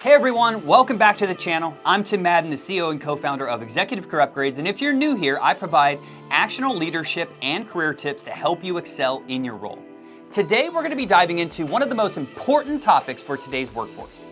Hey everyone, welcome back to the channel. I'm Tim Madden, the CEO and co-founder of Executive Career Upgrades, and if you're new here, I provide actionable leadership and career tips to help you excel in your role. Today, we're going to be diving into one of the most important topics for today's workforce: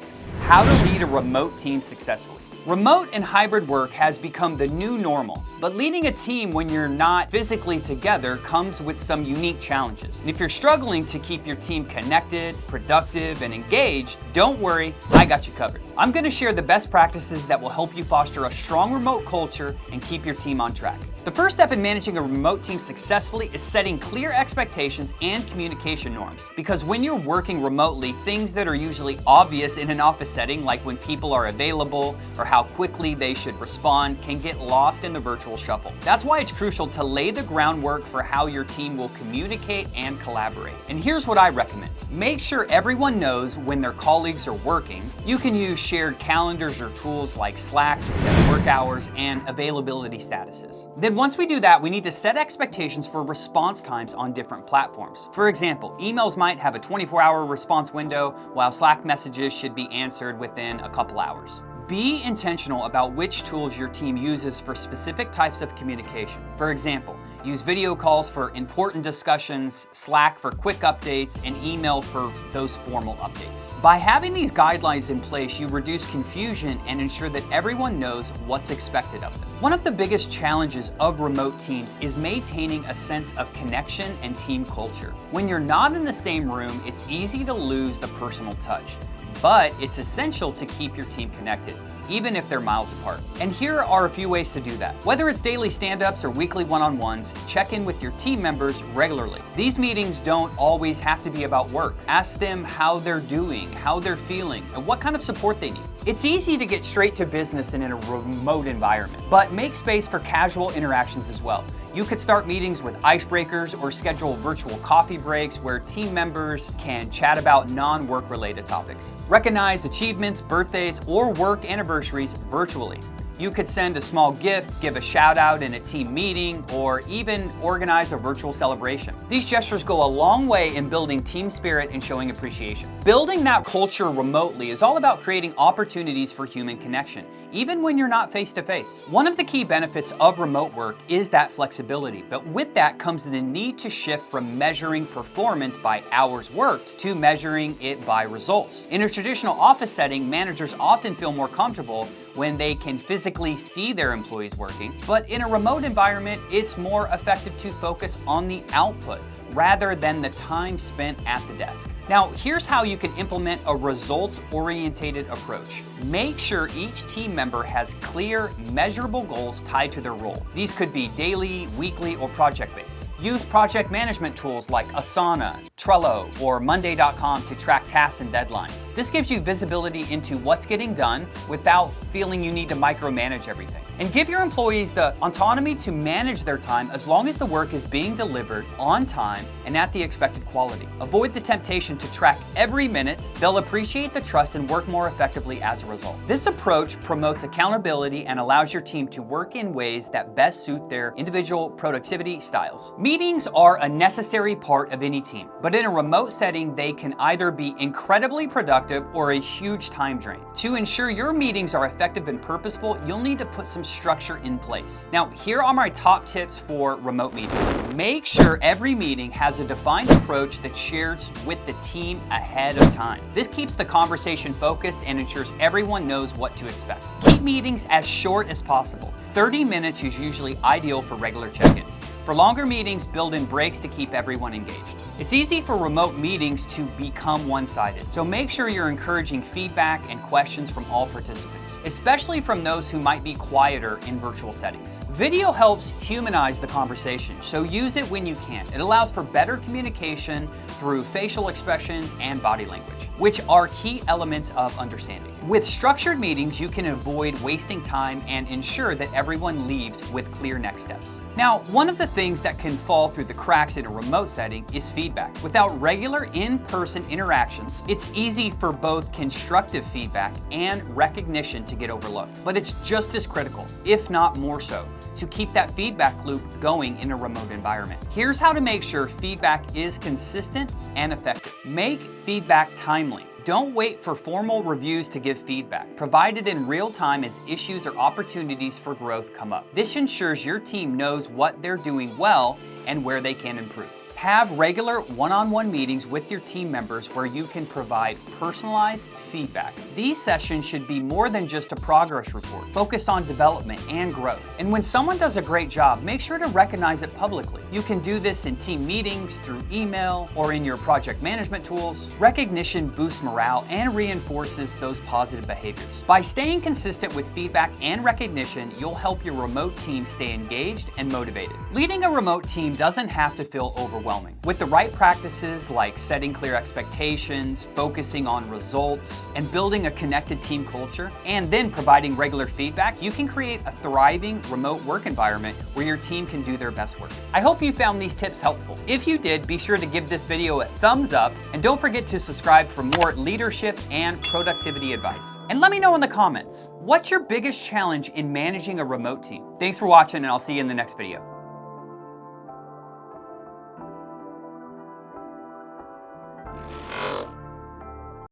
how to lead a remote team successfully. Remote and hybrid work has become the new normal, but leading a team when you're not physically together comes with some unique challenges. And if you're struggling to keep your team connected, productive, and engaged, don't worry, I got you covered. I'm going to share the best practices that will help you foster a strong remote culture and keep your team on track. The first step in managing a remote team successfully is setting clear expectations and communication norms. Because when you're working remotely, things that are usually obvious in an office setting, like when people are available or how quickly they should respond, can get lost in the virtual shuffle. That's why it's crucial to lay the groundwork for how your team will communicate and collaborate. And here's what I recommend. Make sure everyone knows when their colleagues are working. You can use shared calendars or tools like Slack to set work hours and availability statuses. Then once we do that, we need to set expectations for response times on different platforms. For example, emails might have a 24-hour response window, while Slack messages should be answered within a couple hours. Be intentional about which tools your team uses for specific types of communication. For example, use video calls for important discussions, Slack for quick updates, and email for those formal updates. By having these guidelines in place, you reduce confusion and ensure that everyone knows what's expected of them. One of the biggest challenges of remote teams is maintaining a sense of connection and team culture. When you're not in the same room, it's easy to lose the personal touch. But it's essential to keep your team connected, even if they're miles apart. And here are a few ways to do that. Whether it's daily stand-ups or weekly one-on-ones, check in with your team members regularly. These meetings don't always have to be about work. Ask them how they're doing, how they're feeling, and what kind of support they need. It's easy to get straight to business in a remote environment, but make space for casual interactions as well. You could start meetings with icebreakers or schedule virtual coffee breaks where team members can chat about non-work related topics. Recognize achievements, birthdays, or work anniversaries virtually. You could send a small gift, give a shout out in a team meeting, or even organize a virtual celebration. These gestures go a long way in building team spirit and showing appreciation. Building that culture remotely is all about creating opportunities for human connection, even when you're not face to face. One of the key benefits of remote work is that flexibility, but with that comes the need to shift from measuring performance by hours worked to measuring it by results. In a traditional office setting, managers often feel more comfortable when they can physically see their employees working, but in a remote environment, it's more effective to focus on the output rather than the time spent at the desk. Now, here's how you can implement a results-oriented approach. Make sure each team member has clear, measurable goals tied to their role. These could be daily, weekly, or project-based. Use project management tools like Asana, Trello, or Monday.com to track tasks and deadlines. This gives you visibility into what's getting done without feeling you need to micromanage everything. And give your employees the autonomy to manage their time as long as the work is being delivered on time and at the expected quality. Avoid the temptation to track every minute. They'll appreciate the trust and work more effectively as a result. This approach promotes accountability and allows your team to work in ways that best suit their individual productivity styles. Meetings are a necessary part of any team, but in a remote setting, they can either be incredibly productive or a huge time drain. To ensure your meetings are effective and purposeful, you'll need to put some structure in place. Now, here are my top tips for remote meetings. Make sure every meeting has a defined approach that's shared with the team ahead of time. This keeps the conversation focused and ensures everyone knows what to expect. Keep meetings as short as possible. 30 minutes is usually ideal for regular check-ins. For longer meetings, build in breaks to keep everyone engaged. It's easy for remote meetings to become one-sided, so make sure you're encouraging feedback and questions from all participants, especially from those who might be quieter in virtual settings. Video helps humanize the conversation, so use it when you can. It allows for better communication through facial expressions and body language, which are key elements of understanding. With structured meetings, you can avoid wasting time and ensure that everyone leaves with clear next steps. Now, one of the things that can fall through the cracks in a remote setting is feedback. Without regular in-person interactions, it's easy for both constructive feedback and recognition to get overlooked. But it's just as critical, if not more so, to keep that feedback loop going in a remote environment. Here's how to make sure feedback is consistent and effective. Make feedback timely. Don't wait for formal reviews to give feedback. Provide it in real time as issues or opportunities for growth come up. This ensures your team knows what they're doing well and where they can improve. Have regular one-on-one meetings with your team members where you can provide personalized feedback. These sessions should be more than just a progress report. Focus on development and growth. And when someone does a great job, make sure to recognize it publicly. You can do this in team meetings, through email, or in your project management tools. Recognition boosts morale and reinforces those positive behaviors. By staying consistent with feedback and recognition, you'll help your remote team stay engaged and motivated. Leading a remote team doesn't have to feel overwhelming. With the right practices like setting clear expectations, focusing on results, and building a connected team culture, and then providing regular feedback, you can create a thriving remote work environment where your team can do their best work. I hope you found these tips helpful. If you did, be sure to give this video a thumbs up, and don't forget to subscribe for more leadership and productivity advice. And let me know in the comments, what's your biggest challenge in managing a remote team? Thanks for watching, and I'll see you in the next video.